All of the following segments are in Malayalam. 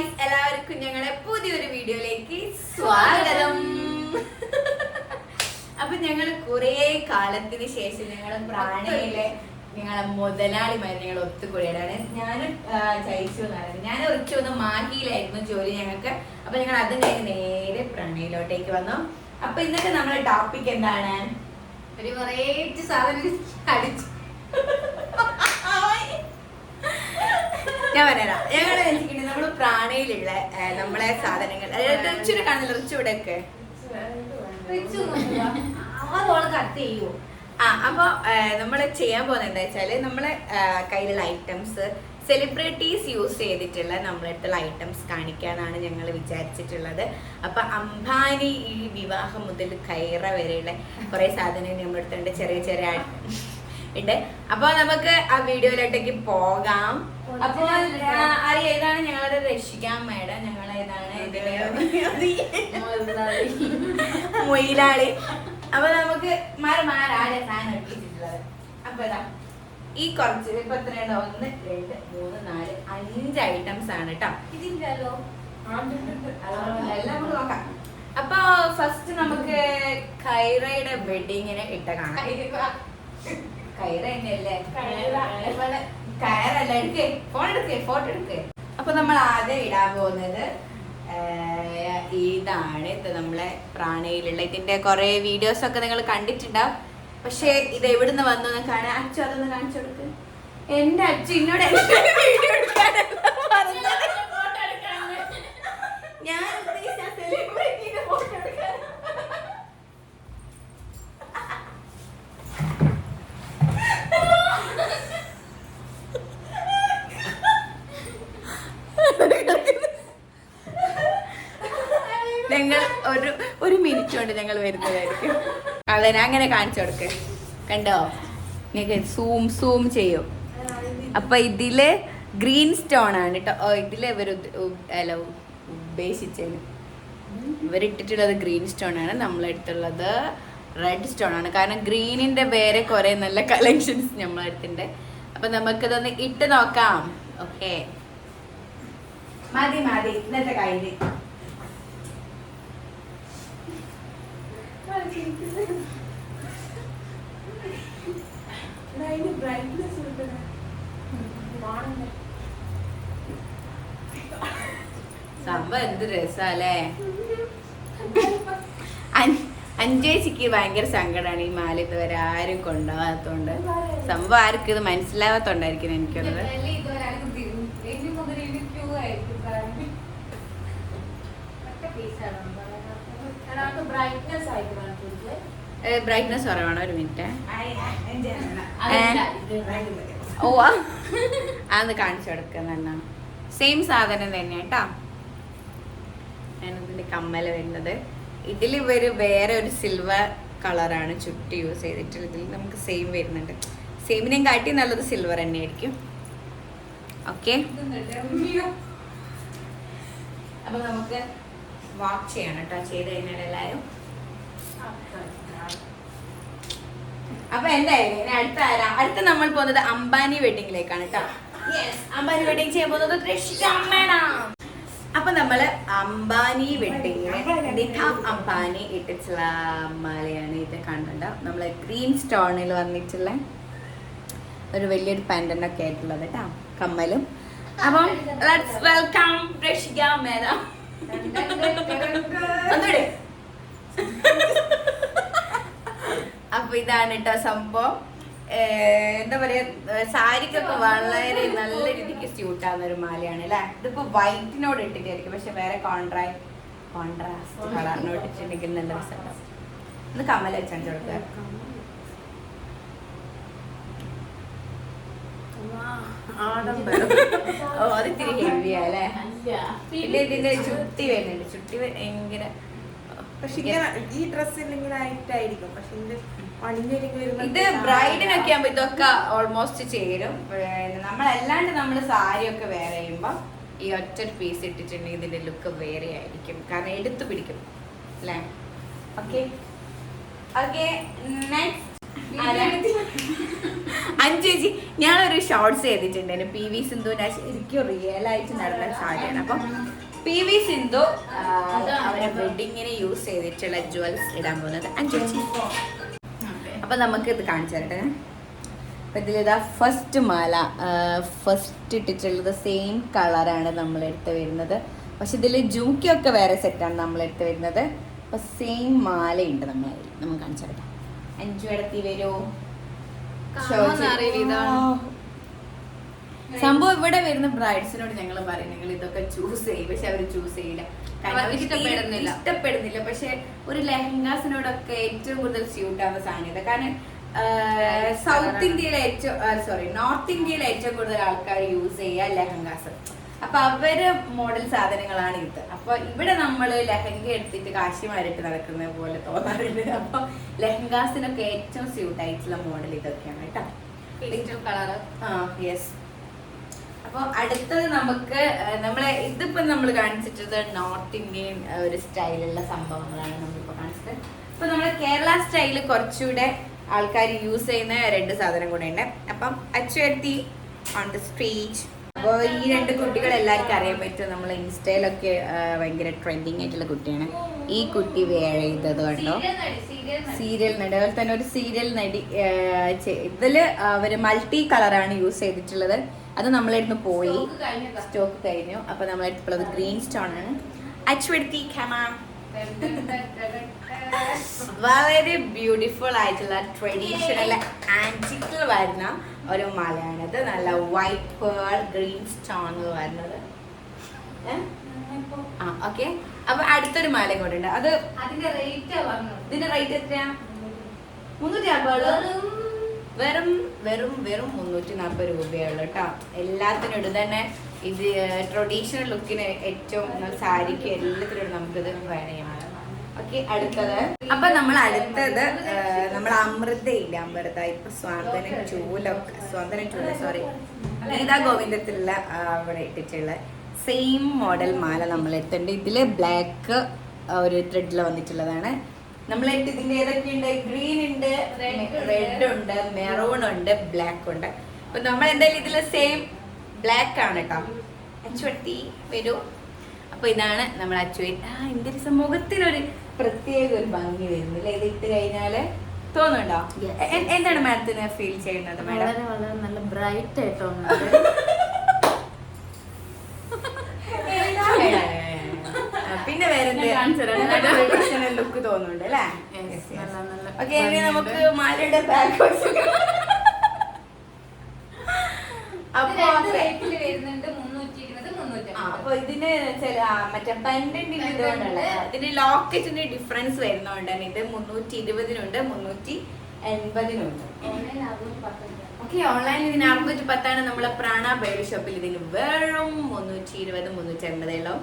ഗായ്സ്, എല്ലാവർക്കും ഞങ്ങളുടെ പുതിയൊരു വീഡിയോയിലേക്ക് സ്വാഗതം. അപ്പൊ ഞങ്ങൾ കുറെ കാലത്തിന് ശേഷം ഞങ്ങൾ പ്രാണിയിലെ ഞങ്ങളെ മുതലാളിമാര് ഞങ്ങൾ ഒത്തുകൂടിയാണ്. ഞാനും ജയിച്ചു. ഞാൻ ഉറച്ചൊന്ന് മാഹിയിലായിരുന്നു ജോലി ഞങ്ങൾക്ക്. അപ്പൊ ഞങ്ങൾ അതും കഴിഞ്ഞ് നേരെ പ്രാണിയിലോട്ടേക്ക് വന്നു. അപ്പൊ ഇന്നത്തെ നമ്മുടെ ടോപ്പിക് എന്താണ്? ഒരു വെറൈറ്റി സാധനം അടിച്ചു. ഞാൻ പറയാം. ഞങ്ങൾ വെച്ചിട്ടുണ്ടെങ്കിൽ നമ്മള് പ്രാണിയിലുള്ള നമ്മളെ സാധനങ്ങൾ റിച്ചിടെ കാണില്ല, റിച്ചിവിടെയൊക്കെ അപ്പൊ നമ്മള് ചെയ്യാൻ പോകുന്നത് എന്താ വെച്ചാല് നമ്മളെ കയ്യിലുള്ള ഐറ്റംസ് സെലിബ്രിറ്റീസ് യൂസ് ചെയ്തിട്ടുള്ള നമ്മളെ അടുത്തുള്ള ഐറ്റംസ് കാണിക്കാനാണ് ഞങ്ങൾ വിചാരിച്ചിട്ടുള്ളത്. അപ്പൊ അംബാനി ഈ വിവാഹം മുതൽ കയറ വരെയുള്ള കുറെ സാധനങ്ങൾ നമ്മുടെ അടുത്തുണ്ട്, ചെറിയ ചെറിയ ഉണ്ട്. അപ്പൊ നമുക്ക് ആ വീഡിയോയിലോട്ടേക്ക് പോകാം. അപ്പൊ അറിയാം, ഏതാണ് ഞങ്ങളുടെ രക്ഷിക്കാമ്മയുടെ, ഞങ്ങൾ ഏതാണ് മൊയിലാളി. അപ്പൊ നമുക്ക് മാരാടെ സാധനം എടുത്തിട്ടുള്ളത്. അപ്പൊ ഇതാ ഈ കുറച്ച് ഇപ്പൊ എത്രയുണ്ടോ? 1 2 3 4 5 ഐറ്റംസ് ആണ് കേട്ടോ. ഇതില്ലല്ലോ, എല്ലാം നമുക്ക് നോക്കാം. അപ്പൊ ഫസ്റ്റ് നമുക്ക് കൈറയുടെ വെഡിങ്ങിന് ഇട്ട കാണാം. കയറ തന്നെയല്ലേ? കയറല്ല, എടുക്കേ, ഫോട്ടോ എടുക്കേ. അപ്പൊ നമ്മൾ ആദ്യം ഇടാൻ പോകുന്നത് ഇതാണ്. ഇത് നമ്മളെ പ്രാണിയിലുള്ള ഇതിന്റെ കുറെ വീഡിയോസ് ഒക്കെ നിങ്ങൾ കണ്ടിട്ടുണ്ടാവും. പക്ഷെ ഇത് എവിടുന്ന് വന്നു കാണാൻ. അച്ഛൻ അതൊന്ന് കാണിച്ചു കൊടുക്ക്. എന്റെ അച്ഛൻ എന്നോട് വീഡിയോ എടുക്കാനല്ല പറഞ്ഞത്, ഞാൻ സെലിബ്രിറ്റിന്റെ ഫോട്ടോ എടുക്കാൻ. ഞങ്ങൾ ഒരു മിനിറ്റ് കൊണ്ട് ഞങ്ങൾ വരുന്നതായിരിക്കും. അതെ, അങ്ങനെ കാണിച്ചു കൊടുക്ക്. കണ്ടോ? നിങ്ങൾക്ക് സൂം ചെയ്യും. അപ്പൊ ഇതില് ഗ്രീൻ സ്റ്റോൺ ആണ് കേട്ടോ. ഇതില് ഉദ്ദേശിച്ചത് ഇവരിട്ടിട്ടുള്ളത് ഗ്രീൻ സ്റ്റോൺ ആണ്. നമ്മളെടുത്തുള്ളത് റെഡ് സ്റ്റോൺ ആണ്. കാരണം ഗ്രീനിന്റെ വേറെ കുറെ നല്ല കളക്ഷൻസ് നമ്മളെടുത്തിട്ടുണ്ട്. അപ്പൊ നമുക്കിതൊന്ന് ഇട്ട് നോക്കാം. ഓക്കെ, മതി ഇന്നത്തെ കഴിഞ്ഞ്. സംഭവം എന്ത് രസല്ലേ. അഞ്ചേച്ചിക്ക് ഭയങ്കര സങ്കടമാണ് ഈ മാല ഇതുവരെ ആരും കൊണ്ടുപോകാത്തോണ്ട്. സംഭവം ആർക്കും ഇത് മനസ്സിലാവാത്തോണ്ടായിരിക്കും എനിക്കുള്ളത്. ബ്രൈറ്റ്നസ് കുറവാണോ? ഒരു മിനിറ്റ്. ഓ, അതൊന്ന് കാണിച്ചു കൊടുക്കുന്ന സെയിം സാധനം തന്നെ കേട്ടോ. ഞാനിതിന്റെ കമ്മല് വരുന്നത്. ഇതിൽ ഇവര് വേറെ ഒരു സിൽവർ കളറാണ് ചുറ്റി യൂസ് ചെയ്തിട്ടുള്ളത്. ഇതിൽ നമുക്ക് സെയിം വരുന്നുണ്ട്. സെയിമിനെയും കാട്ടി നല്ലത് സിൽവർ തന്നെ ആയിരിക്കും. ഓക്കെ, അപ്പൊ നമുക്ക് വാക്ക് ചെയ്യണം കേട്ടോ. ചെയ്ത് കഴിഞ്ഞാൽ എല്ലാരും. അപ്പൊ എന്തായാലും അടുത്ത നമ്മൾ പോകുന്നത് അംബാനി വെഡിങ്ങിലേക്കാണ് കേട്ടോ. അംബാനി വെഡിങ് ചെയ്യാൻ പോകുന്നത് രക്ഷിക്കാമ്മയാണ്. അപ്പൊ നമ്മള് അംബാനി വെഡിങ്ങിന് അംബാനി ഇട്ടിട്ടുള്ള മാലയാണ് ഇത്. കണ്ടോ, നമ്മള് ഗ്രീൻ സ്റ്റോണിൽ വന്നിട്ടുള്ള ഒരു വലിയൊരു പെൻഡന്റൊക്കെ ആയിട്ടുള്ളത് കേട്ടോ, കമ്മലും. അപ്പം ലെറ്റ്സ് വെൽക്കം രക്ഷിക്കാമ്മേന. അപ്പൊ ഇതാണ് കേട്ടോ സംഭവം. എന്താ പറയാ, സാരിക്കൊക്കെ വളരെ നല്ല രീതിക്ക് സ്യൂട്ട് ആവുന്ന ഒരു മാലയാണ് അല്ലെ. ഇതിപ്പോ വൈറ്റിനോട് ഇട്ടിട്ടായിരിക്കും, പക്ഷെ വേറെ കോൺട്രാസ്റ്റ് കളറിനോട് ഇട്ടിട്ടുണ്ടെങ്കിൽ നല്ല രസമുണ്ടാവും. ഇത് കമ്മൽ വെച്ചാണ് കൊടുക്കുക. ഓ, അത് ഇത്തിരി ഹെവിയാ അല്ലേ. പിന്നെ ഇതിന്റെ ചുട്ടി വരുന്നുണ്ട്. ചുട്ടി ഭയങ്കര. പക്ഷെ ഈ ഡ്രസ് ആയിരിക്കും. പക്ഷെ ഇത് ബ്രൈഡിനൊക്കെ ആകുമ്പോ ഇതൊക്കെ ഓൾമോസ്റ്റ് ചേരും. നമ്മളല്ലാണ്ട് നമ്മള് സാരിയൊക്കെ വേറെ ചെയ്യുമ്പോ ഈ ഒറ്റ പീസ് ഇട്ടിട്ടുണ്ടെങ്കിൽ ഇതിന്റെ ലുക്ക് വേറെ ആയിരിക്കും. കാരണം എടുത്തു പിടിക്കും അല്ലേ. ഓക്കെ, നെക്സ്റ്റ് അഞ്ചു ചേച്ചി ഞാനൊരു ഷോർട്സ് ചെയ്തിട്ടുണ്ട് PV സിന്ധുവിന്റെ ശരിക്കും റിയൽ ആയിട്ട് നടന്ന സാരിയാണ്. അപ്പം PV സിന്ധു അവരെ വെഡിങ്ങിന് യൂസ് ചെയ്തിട്ടുള്ള ജുവൽസ് ഇടാൻ പോകുന്നത് അഞ്ചു ചേച്ചി. അപ്പൊ നമുക്ക് ഇത് കാണിച്ചു തരട്ടെ. അപ്പൊ ഇതിലിതാ ഫസ്റ്റ് മാല ഫസ്റ്റ് ഇട്ടിട്ടുള്ളത് സെയിം കളറാണ് നമ്മളെടുത്ത് വരുന്നത്. പക്ഷെ ഇതിൽ ജുംക്കിയൊക്കെ വേറെ സെറ്റാണ് നമ്മളെടുത്ത് വരുന്നത്. അപ്പൊ സെയിം മാലയുണ്ട് നമ്മൾ കാണിച്ചു തരട്ടെ. അഞ്ചു ഇടത്തി വരൂ. സംഭവം ഇവിടെ വരുന്ന ബ്രൈഡ്സിനോട് ഞങ്ങൾ പറയും നിങ്ങൾ ഇതൊക്കെ ചൂസ് ചെയ്യും, പക്ഷെ അവർ ചൂസ് ചെയ്യില്ല. ഇഷ്ടപ്പെടുന്നില്ല. പക്ഷെ ഒരു ലെഹങ്കാസിനോടൊക്കെ ഏറ്റവും കൂടുതൽ സ്യൂട്ട് ആവുന്ന സാധനം. കാരണം സൗത്ത് ഇന്ത്യയിലെ നോർത്ത് ഇന്ത്യയിലെ ഏറ്റവും കൂടുതൽ ആൾക്കാർ യൂസ് ചെയ്യുക ലെഹങ്കാസ്. അപ്പൊ അവര് മോഡൽ സാധനങ്ങളാണ് ഇത്. അപ്പൊ ഇവിടെ നമ്മള് ലെഹങ്ക എടുത്തിട്ട് കാശിമാരിട്ട് നടക്കുന്ന പോലെ തോന്നാറുണ്ട്. അപ്പൊ ലെഹങ്കാസിനൊക്കെ ഏറ്റവും സ്യൂട്ട് ആയിട്ടുള്ള മോഡൽ ഇതൊക്കെയാണ് കേട്ടോ. Colour yes. അപ്പൊ അടുത്തത് നമുക്ക് ഇതിപ്പോ നമ്മൾ കാണിച്ചിട്ടത് നോർത്ത് ഇന്ത്യൻ ഒരു സ്റ്റൈലുള്ള സംഭവങ്ങളാണ് നമ്മളിപ്പോ കാണിച്ചത്. അപ്പൊ നമ്മള് കേരള സ്റ്റൈല് കുറച്ചുകൂടെ ആൾക്കാർ യൂസ് ചെയ്യുന്ന രണ്ട് സാധനം കൂടെ ഉണ്ട്. അപ്പം അച്ചുവെത്തി ഓൺ ദ സ്റ്റേജ്. അപ്പോൾ ഈ രണ്ട് കുട്ടികൾ എല്ലാവർക്കും അറിയാൻ പറ്റും. നമ്മൾ ഇൻസ്റ്റയിലൊക്കെ ഭയങ്കര ട്രെൻഡിങ് ആയിട്ടുള്ള കുട്ടിയാണ്. ഈ കുട്ടി വേറെ ചെയ്തത് കണ്ടോ, സീരിയൽ നടി. അതുപോലെ തന്നെ ഒരു സീരിയൽ നടി. ഇതില് അവര് മൾട്ടി കളറാണ് യൂസ് ചെയ്തിട്ടുള്ളത്. അത് നമ്മളെടുത്ത് പോയി, സ്റ്റോക്ക് കഴിഞ്ഞു. അപ്പൊ നമ്മളെടുത്തുള്ളത് ഗ്രീൻ സ്റ്റോൺ ആണ്. അച്ചുവെത്തി വളരെ ബ്യൂട്ടിഫുൾ ആയിട്ടുള്ള ട്രഡീഷണൽ ആന്റിക്കിൽ വരുന്ന ഒരു മാലയാണിത്. നല്ല വൈറ്റ് പേൾ ഗ്രീൻ സ്റ്റോൺ വരുന്നത്. ഓക്കെ. അപ്പൊ അടുത്തൊരു മാല കൂടെ ഉണ്ട്. അത് ഇതിന്റെ റേറ്റ് എത്രയാ? 350. വെറും 340 രൂപയുള്ളൂ കേട്ടോ. എല്ലാത്തിനും ഇത് തന്നെ. ഇത് ട്രഡീഷണൽ ലുക്കിന് ഏറ്റവും സാരിക്ക് എല്ലാത്തിനും നമുക്കിത് വേണം. ഓക്കെ. അടുത്തത് നമ്മൾ അമൃത ഇല്ല, അമൃത ഇപ്പൊ സ്വാന്തന ചൂല ഗീതാ ഗോവിന്ദത്തിലുള്ള അവിടെ ഇട്ടിട്ടുള്ള സെയിം മോഡൽ മാല നമ്മൾ എടുത്തിട്ടുണ്ട്. ഇതില് ബ്ലാക്ക് ഒരു ത്രെഡിൽ വന്നിട്ടുള്ളതാണ്. നമ്മളെടുത്ത് ഇതിന്റെ ഏതൊക്കെയുണ്ട്? ഗ്രീൻ ഉണ്ട്, റെഡ് ഉണ്ട്, മെറൂൺ ഉണ്ട്, ബ്ലാക്ക് ഉണ്ട്. അപ്പൊ നമ്മൾ എന്തായാലും ഇതില് സെയിം ബ്ലാക്ക് ആണ് കേട്ടോ. അച്ചുവെട്ടി വരൂ. അപ്പൊ ഇതാണ് നമ്മൾ അച്ചുവെട്ടി. ഇന്ത്യ മുഖത്തിനൊരു പ്രത്യേക ഒരു ഭംഗി വരുന്നില്ല ഇത് ഇട്ട് കഴിഞ്ഞാല്. തോന്നുന്നുണ്ടോ? എന്താണ് മാഡത്തിന് ഫീൽ ചെയ്യുന്നത്? മാഡം വളരെ നല്ല ബ്രൈറ്റ് ആയിട്ടോ. പിന്നെ വേറെ ലുക്ക് തോന്നുന്നുണ്ട് അല്ലേ? ഓക്കെ. ഇനി നമുക്ക് മാലയുടെ ബാക്ക് അപ്പൊ ഇതിന് മറ്റേ പെൻഡന്റിന് ഇതുകൊണ്ടല്ല, ഇതിന്റെ ലോക്കറ്റിന്റെ ഡിഫറൻസ് വരുന്നോണ്ടാണ്. ഇത് 320-നുണ്ട്, 380-നുണ്ട്. ഓക്കെ. ഓൺലൈനിൽ ഇതിന് 610 നമ്മളെ പ്രാണ ബേബി ഷോപ്പിൽ ഇതിന് വെറും 320, 380 ഉള്ളൂ.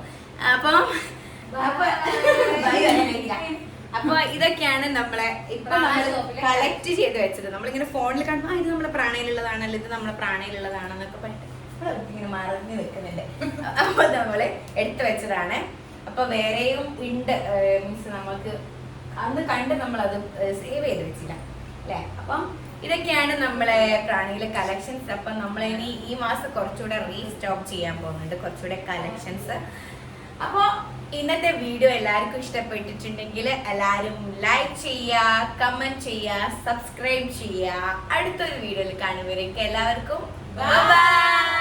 അപ്പൊ ഇതൊക്കെയാണ് നമ്മളെ ഇപ്പൊ കളക്ട് ചെയ്ത് വെച്ചത്. നമ്മളിങ്ങനെ ഫോണിൽ കാണുമ്പോ ഇത് നമ്മളെ പ്രാണയിലുള്ളതാണല്ലോ, ഇത് നമ്മളെ പ്രാണയിലുള്ളതാണെന്നൊക്കെ പറഞ്ഞിട്ട് ഇങ്ങനെ മറഞ്ഞു നിൽക്കുന്നുണ്ട്. അപ്പൊ നമ്മള് എടുത്തു വെച്ചതാണ്. അപ്പൊ വേറെയും ഉണ്ട്. മീൻസ് നമുക്ക് അന്ന് കണ്ട് നമ്മളത് സേവ് ചെയ്ത് വെച്ചില്ല അല്ലെ? അപ്പം ഇതൊക്കെയാണ് നമ്മളെ പ്രാണിയിലെ കളക്ഷൻസ്. അപ്പൊ നമ്മളിനി ഈ മാസം കുറച്ചുകൂടെ റീസ്റ്റോക്ക് ചെയ്യാൻ പോകുന്നുണ്ട്, കുറച്ചുകൂടെ കളക്ഷൻസ്. അപ്പോൾ ഇന്നത്തെ വീഡിയോ എല്ലാവർക്കും ഇഷ്ടപ്പെട്ടിട്ടുണ്ടെങ്കിൽ എല്ലാവരും ലൈക്ക് ചെയ്യുക, കമന്റ് ചെയ്യുക, സബ്സ്ക്രൈബ് ചെയ്യുക. അടുത്തൊരു വീഡിയോയിൽ കാണുമ്പോഴേക്കും എല്ലാവർക്കും ബൈ.